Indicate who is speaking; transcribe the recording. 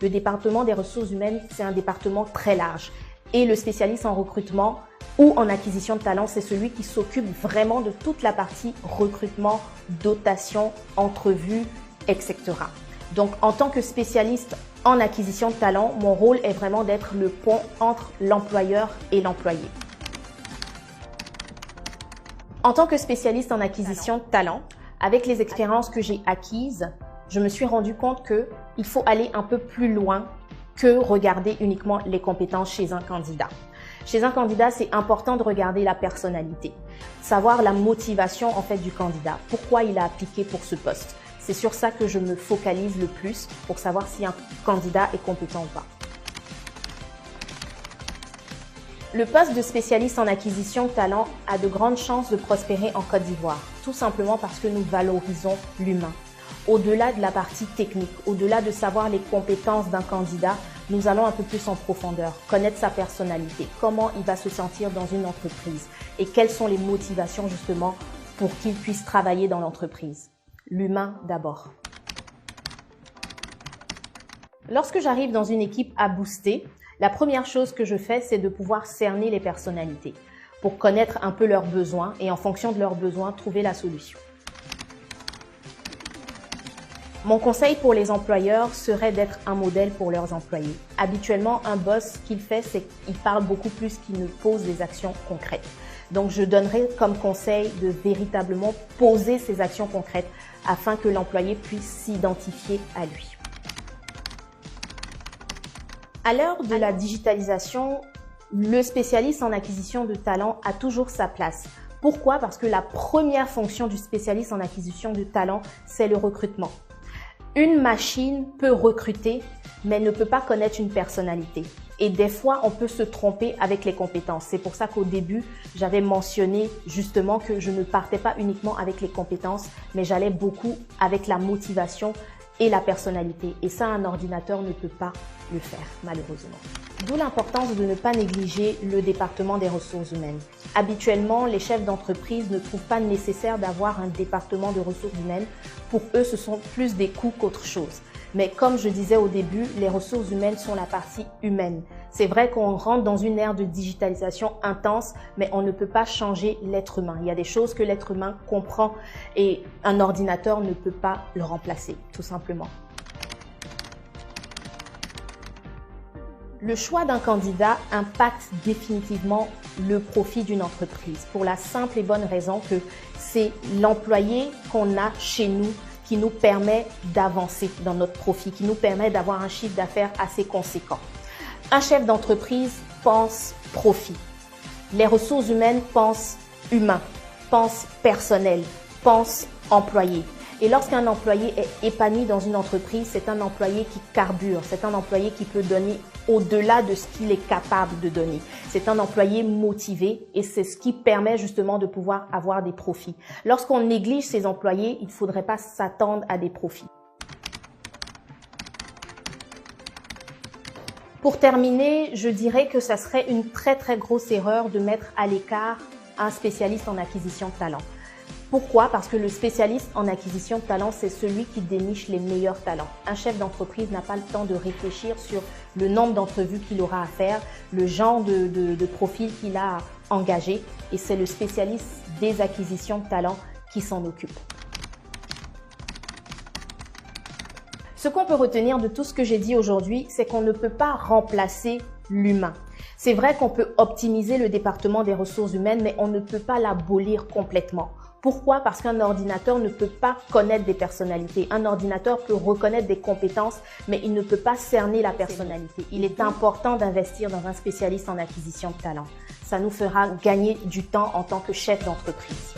Speaker 1: Le département des ressources humaines, c'est un département très large. Et le spécialiste en recrutement ou en acquisition de talent, c'est celui qui s'occupe vraiment de toute la partie recrutement, dotation, entrevue, etc. Donc, en tant que spécialiste en acquisition de talent, mon rôle est vraiment d'être le pont entre l'employeur et l'employé. En tant que spécialiste en acquisition de talent, avec les expériences que j'ai acquises, je me suis rendu compte qu'il faut aller un peu plus loin que regarder uniquement les compétences chez un candidat. Chez un candidat, c'est important de regarder la personnalité, savoir la motivation en fait du candidat, pourquoi il a appliqué pour ce poste. C'est sur ça que je me focalise le plus pour savoir si un candidat est compétent ou pas. Le poste de spécialiste en acquisition de talent a de grandes chances de prospérer en Côte d'Ivoire, tout simplement parce que nous valorisons l'humain. Au-delà de la partie technique, au-delà de savoir les compétences d'un candidat, nous allons un peu plus en profondeur, connaître sa personnalité, comment il va se sentir dans une entreprise et quelles sont les motivations justement pour qu'il puisse travailler dans l'entreprise. L'humain d'abord. Lorsque j'arrive dans une équipe à booster, la première chose que je fais, c'est de pouvoir cerner les personnalités pour connaître un peu leurs besoins et en fonction de leurs besoins, trouver la solution. Mon conseil pour les employeurs serait d'être un modèle pour leurs employés. Habituellement, un boss, ce qu'il fait, c'est qu'il parle beaucoup plus qu'il ne pose des actions concrètes. Donc, je donnerais comme conseil de véritablement poser ces actions concrètes afin que l'employé puisse s'identifier à lui. À l'heure de la digitalisation, le spécialiste en acquisition de talent a toujours sa place. Pourquoi? Parce que la première fonction du spécialiste en acquisition de talent, c'est le recrutement. Une machine peut recruter, mais ne peut pas connaître une personnalité. Et des fois, on peut se tromper avec les compétences. C'est pour ça qu'au début, j'avais mentionné justement que je ne partais pas uniquement avec les compétences, mais j'allais beaucoup avec la motivation et la personnalité. Et ça, un ordinateur ne peut pas le faire, malheureusement. D'où l'importance de ne pas négliger le département des ressources humaines. Habituellement, les chefs d'entreprise ne trouvent pas nécessaire d'avoir un département de ressources humaines. Pour eux, ce sont plus des coûts qu'autre chose. Mais comme je disais au début, les ressources humaines sont la partie humaine. C'est vrai qu'on rentre dans une ère de digitalisation intense, mais on ne peut pas changer l'être humain. Il y a des choses que l'être humain comprend et un ordinateur ne peut pas le remplacer, tout simplement. Le choix d'un candidat impacte définitivement le profit d'une entreprise pour la simple et bonne raison que c'est l'employé qu'on a chez nous qui nous permet d'avancer dans notre profit, qui nous permet d'avoir un chiffre d'affaires assez conséquent. Un chef d'entreprise pense profit. Les ressources humaines pensent humain, pensent personnel, pensent employé. Et lorsqu'un employé est épanoui dans une entreprise, c'est un employé qui carbure, c'est un employé qui peut donner au-delà de ce qu'il est capable de donner. C'est un employé motivé et c'est ce qui permet justement de pouvoir avoir des profits. Lorsqu'on néglige ses employés, il ne faudrait pas s'attendre à des profits. Pour terminer, je dirais que ça serait une très grosse erreur de mettre à l'écart un spécialiste en acquisition de talent. Pourquoi? Parce que le spécialiste en acquisition de talent, c'est celui qui déniche les meilleurs talents. Un chef d'entreprise n'a pas le temps de réfléchir sur le nombre d'entrevues qu'il aura à faire, le genre de profil qu'il a à engager, et c'est le spécialiste des acquisitions de talent qui s'en occupe. Ce qu'on peut retenir de tout ce que j'ai dit aujourd'hui, c'est qu'on ne peut pas remplacer l'humain. C'est vrai qu'on peut optimiser le département des ressources humaines, mais on ne peut pas l'abolir complètement. Pourquoi? Parce qu'un ordinateur ne peut pas connaître des personnalités. Un ordinateur peut reconnaître des compétences, mais il ne peut pas cerner la personnalité. Il est important d'investir dans un spécialiste en acquisition de talent. Ça nous fera gagner du temps en tant que chef d'entreprise.